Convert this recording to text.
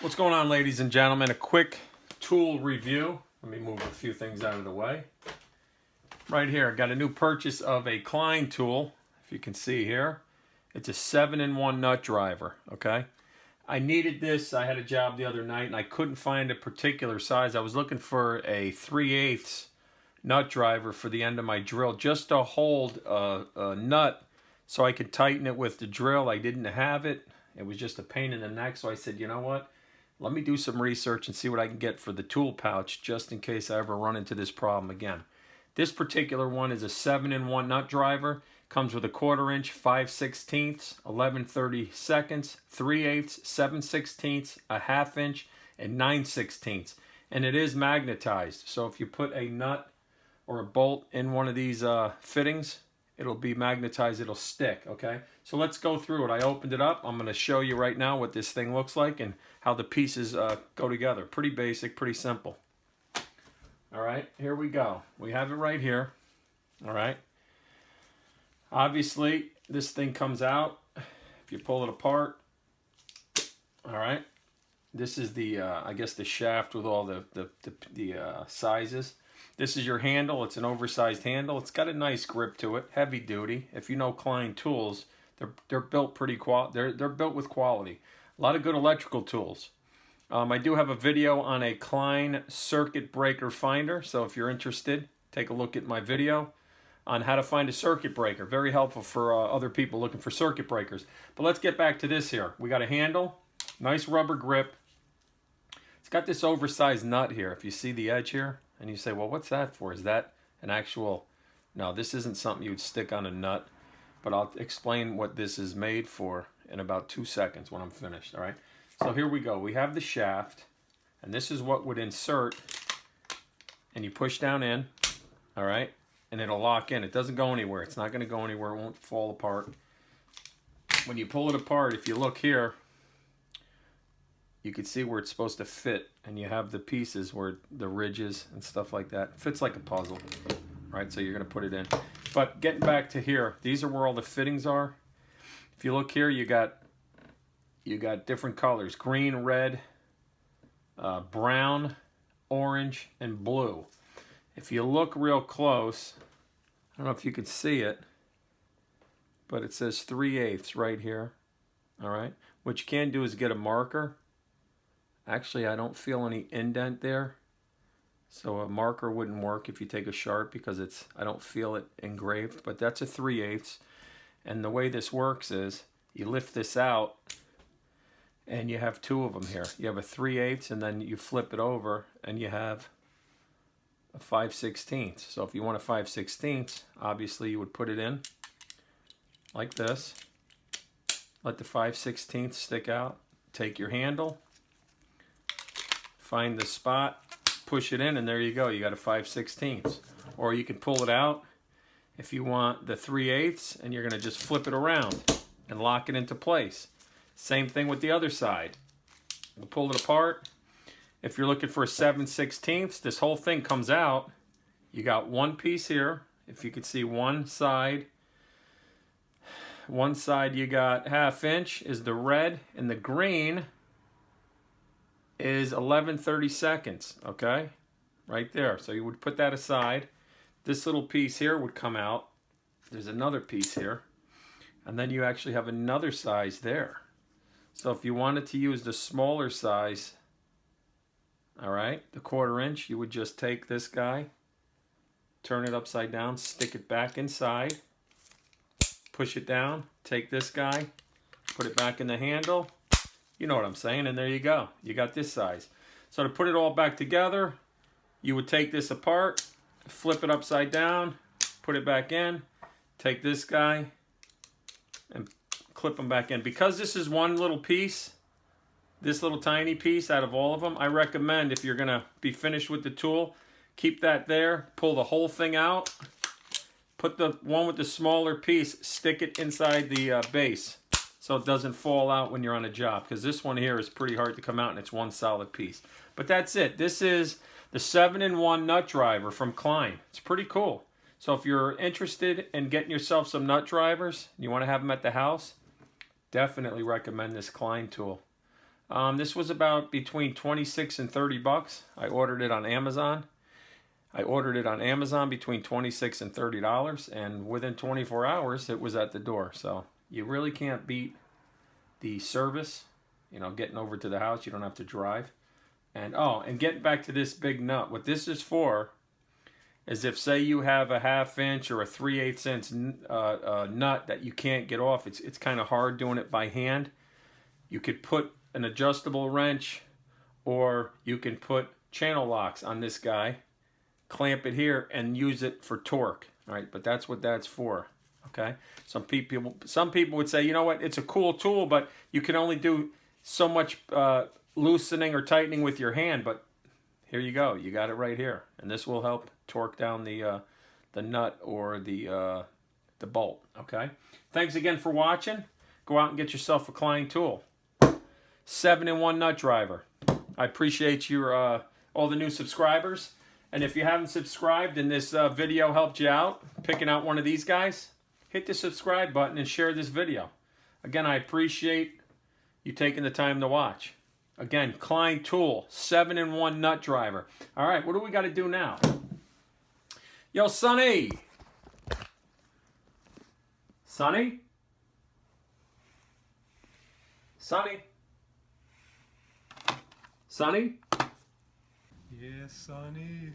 What's going on, ladies and gentlemen? A quick tool review. Let me move a few things out of the way. Right here, I got a new purchase of a Klein tool. If you can see here, it's a 7-in-1 nut driver, okay? I needed this. I had a job the other night and I couldn't find a particular size. I was looking for a 3/8 nut driver for the end of my drill, just to hold a nut so I could tighten it with the drill. I didn't have it. It was just a pain in the neck, so I said, you know what? Let me do some research and see what I can get for the tool pouch, just in case I ever run into this problem again. This particular one is a 7-in-1 nut driver. Comes with a 1/4 inch, 5/16, 11/32, 3/8, 7/16, a 1/2 inch, and 9/16. And it is magnetized. So if you put a nut or a bolt in one of these fittings, it'll be magnetized, it'll stick, okay? So let's go through it. I opened it up. I'm going to show you right now what this thing looks like and how the pieces go together. Pretty basic, pretty simple. All right, here we go. We have it right here, all right? Obviously, this thing comes out. If you pull it apart, all right? This is the, I guess, the shaft with all the sizes. This is your handle. It's an oversized handle. It's got a nice grip to it, heavy duty. If you know Klein tools, they're built they're built with quality. A lot of good electrical tools. I do have a video on a Klein circuit breaker finder, so if you're interested, take a look at my video on how to find a circuit breaker. Very helpful for other people looking for circuit breakers. But let's get back to this here. We got a handle, nice rubber grip. It's got this oversized nut here. If you see the edge here, and you say, well, what's that for? Is that an actual... No, this isn't something you would stick on a nut, but I'll explain what this is made for in about 2 seconds when I'm finished, all right? So here we go. We have the shaft, and this is what would insert, and you push down in, all right? And it'll lock in. It doesn't go anywhere. It's not going to go anywhere. It won't fall apart. When you pull it apart, if you look here, you can see where it's supposed to fit, and you have the pieces where the ridges and stuff like that. It fits like a puzzle, right? So you're going to put it in. But getting back to here, these are where all the fittings are. If you look here, you got different colors: green, red, brown, orange, and blue. If you look real close, I don't know if you can see it, but it says 3/8 right here, all right? What you can do is get a marker. Actually, I don't feel any indent there, so a marker wouldn't work if you take a sharp, because I don't feel it engraved, but that's a 3/8. And the way this works is you lift this out, and you have two of them here. You have a 3/8, and then you flip it over, and you have a 5/16. So if you want a 5/16, obviously you would put it in like this. Let the 5/16 stick out. Take your handle, find the spot, push it in, and there you go. You got a 5/16. Or you can pull it out if you want the 3/8, and you're going to just flip it around and lock it into place. Same thing with the other side. We'll pull it apart. If you're looking for a 7/16, this whole thing comes out. You got one piece here. If you could see one side you got 1/2 inch is the red, and the green is 11/32, okay? Right there. So you would put that aside. This little piece here would come out. There's another piece here. And then you actually have another size there. So if you wanted to use the smaller size, all right, the 1/4 inch, you would just take this guy, turn it upside down, stick it back inside, push it down, take this guy, put it back in the handle. You know what I'm saying, and there you go. You got this size. So to put it all back together, you would take this apart, flip it upside down, put it back in, take this guy, and clip them back in. Because this is one little piece, this little tiny piece out of all of them, I recommend, if you're going to be finished with the tool, keep that there, pull the whole thing out, put the one with the smaller piece, stick it inside the base so it doesn't fall out when you're on a job, because this one here is pretty hard to come out and it's one solid piece. But that's it. This is the 7-in-1 nut driver from Klein. It's pretty cool. So if you're interested in getting yourself some nut drivers, and you want to have them at the house, definitely recommend this Klein tool. This was about between 26 and 30 bucks. I ordered it on Amazon. Between 26 and $30, and within 24 hours it was at the door. So you really can't beat the service. You know, getting over to the house, you don't have to drive. And and getting back to this big nut, what this is for is if, say, you have a 1/2 inch or a 3/8 inch nut that you can't get off. It's kind of hard doing it by hand. You could put an adjustable wrench, or you can put channel locks on this guy, clamp it here, and use it for torque. All right, but that's what that's for. Okay, some people would say, you know what, it's a cool tool, but you can only do so much loosening or tightening with your hand. But here you go, you got it right here, and this will help torque down the nut or the bolt. Okay, thanks again for watching. Go out and get yourself a Klein tool. 7-in-1 nut driver. I appreciate your all the new subscribers, and if you haven't subscribed and this video helped you out picking out one of these guys, hit the subscribe button and share this video. Again, I appreciate you taking the time to watch. Again, Klein tool, 7-in-1 nut driver. All right, what do we got to do now? Yo, Sonny. Sonny? Sonny? Sonny? Yes, Sonny.